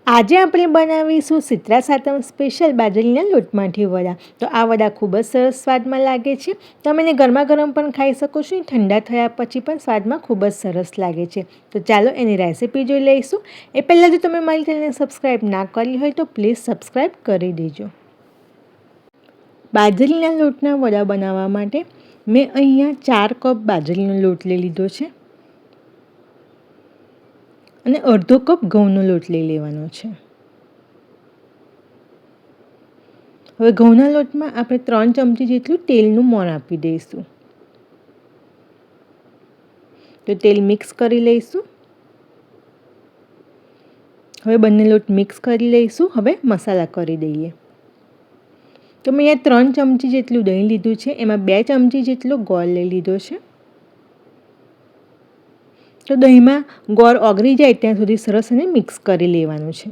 આજે આપણે બનાવીશું શીતળા સાતમ સ્પેશિયલ બાજરીના લોટમાંથી વડા. તો આ વડા ખૂબ જ સરસ સ્વાદમાં લાગે છે. તમે એને ગરમા ગરમ પણ ખાઈ શકો છો. ઠંડા થયા પછી પણ સ્વાદમાં ખૂબ જ સરસ લાગે છે. તો ચાલો એની રેસીપી જોઈ લઈશું. એ પહેલાં જો તમે મારી ચેનલને સબસ્ક્રાઈબ ના કરી હોય તો પ્લીઝ સબસ્ક્રાઈબ કરી દેજો. બાજરીના લોટના વડા બનાવવા માટે મેં અહીંયા 4 કપ બાજરીનો લોટ લઈ લીધો છે અને અડધો કપ ઘઉંનો લોટ લઈ લેવાનો છે. હવે ઘઉંના લોટમાં આપણે 3 ચમચી જેટલું તેલનું મોણ આપી દઈશું. તો તેલ મિક્સ કરી લઈશું. હવે બંને લોટ મિક્સ કરી લઈશું. હવે મસાલા કરી દઈએ. તો મેં અહીંયા 3 ચમચી જેટલું દહીં લીધું છે. એમાં 2 ચમચી જેટલો ગોળ લઈ લીધો છે. તો દહીંમાં ગોળ ઓગળી જાય ત્યાં સુધી સરસ અને મિક્સ કરી લેવાનું છે.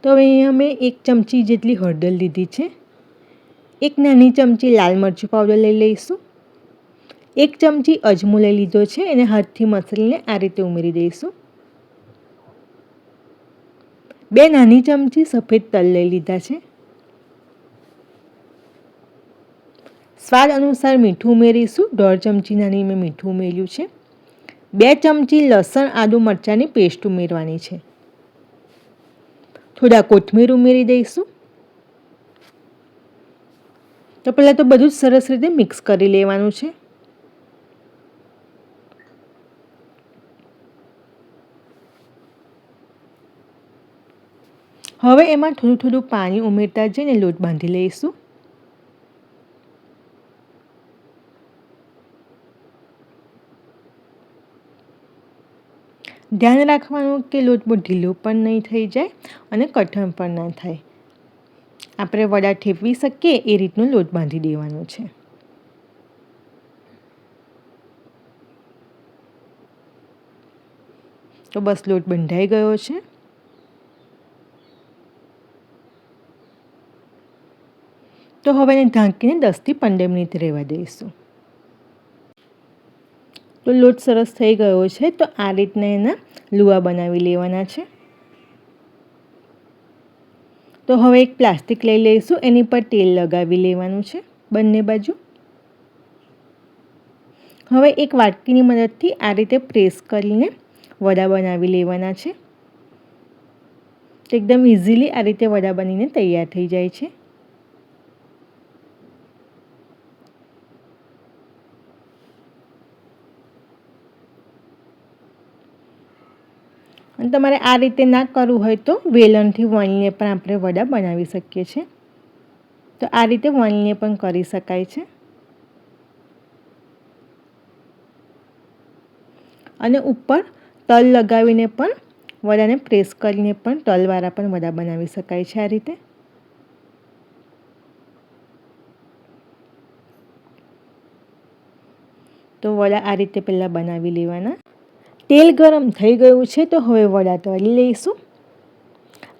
તો હવે અહીંયા મેં 1 ચમચી જેટલી હળદર લીધી છે. 1 નાની ચમચી લાલ મરચું પાવડર લઈ લઈશું. 1 ચમચી અજમો લઈ લીધો છે. એને હાથથી મસળીને આ રીતે ઉમેરી દઈશું. 2 નાની ચમચી સફેદ તલ લઈ લીધા છે. સ્વાદ અનુસાર મીઠું ઉમેરીશું. 1.5 ચમચી નાની મેં મીઠું ઉમેર્યું છે. 2 ચમચી લસણ આદુ મરચાંની પેસ્ટ ઉમેરવાની છે. થોડા કોથમીર ઉમેરી દઈશું. તો પહેલાં તો બધું જ સરસ રીતે મિક્સ કરી લેવાનું છે. હવે એમાં થોડું થોડું પાણી ઉમેરતા જઈને લોટ બાંધી લઈશું. ધ્યાન રાખવાનું કે લોટ બહુ ઢીલો પણ નહીં થઈ જાય અને કઠણ પણ ના થાય. આપણે વડા ઠેપવી શકીએ એ રીતનો લોટ બાંધી દેવાનો છે. તો બસ લોટ બંધાઈ ગયો છે. તો હવે એને ઢાંકીને 10 થી 15 મિનિટ રહેવા દઈશું. તો લોટ સરસ થઈ ગયો છે. તો આ રીતના એના લુવા બનાવી લેવાના છે. તો હવે એક પ્લાસ્ટિક લઈ લઈશું. એની પર તેલ લગાવી લેવાનું છે બંને બાજુ. હવે એક વાટકીની મદદથી આ રીતે પ્રેસ કરીને વડા બનાવી લેવાના છે. તો એકદમ ઇઝીલી આ રીતે વડા બનીને તૈયાર થઈ જાય છે. અને તમારે આ રીતે ના કરવું હોય તો વેલણથી વણીને પણ આપણે વડા બનાવી શકીએ છીએ. તો આ રીતે વણીને પણ કરી શકાય છે. અને ઉપર તલ લગાવીને પણ વડાને પ્રેસ કરીને પણ તલવાળા પણ વડા બનાવી શકાય છે આ રીતે. તો વડા આ રીતે પહેલાં બનાવી લેવાના. તેલ ગરમ થઈ ગયું છે. તો હવે વડા તળી લઈશું.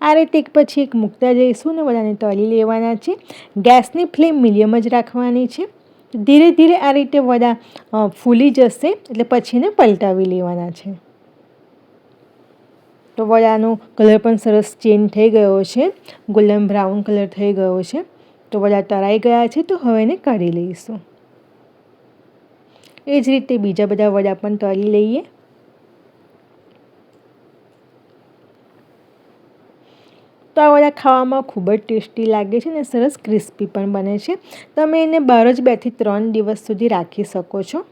આ રીતે એક પછી એક મૂકતા જઈશું અને વડાને તળી લેવાના છે. ગેસની ફ્લેમ મીડિયમ જ રાખવાની છે. ધીરે ધીરે આ રીતે વડા ફૂલી જશે એટલે પછી એને પલટાવી લેવાના છે. તો વડાનો કલર પણ સરસ ચેન્જ થઈ ગયો છે. ગોલ્ડન બ્રાઉન કલર થઈ ગયો છે. તો વડા તળાઈ ગયા છે. તો હવે એને કાઢી લઈશું. એ જ રીતે બીજા બધા વડા પણ તળી લઈએ. તો આ વડા ખાવામાં ખૂબ જ ટેસ્ટી લાગે છે અને સરસ ક્રિસ્પી પણ બને છે. તમે એને બહાર જ 2 થી 3 દિવસ સુધી રાખી શકો છો.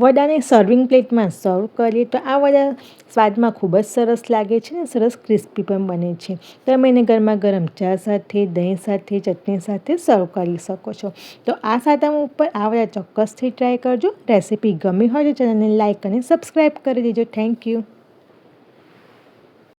વડાને સર્વિંગ પ્લેટમાં સર્વ કરીએ તો આ વડા સ્વાદમાં ખૂબ જ સરસ લાગે છે અને સરસ ક્રિસ્પી પણ બને છે. તમે એને ગરમા ગરમ ચા સાથે, દહીં સાથે, ચટણી સાથે સર્વ કરી શકો છો. તો આ સાતમ ઉપર આ વડા ચોક્કસથી ટ્રાય કરજો. રેસીપી ગમી હોય તો ચેનલને લાઇક અને સબસ્ક્રાઈબ કરી દેજો. Thank you.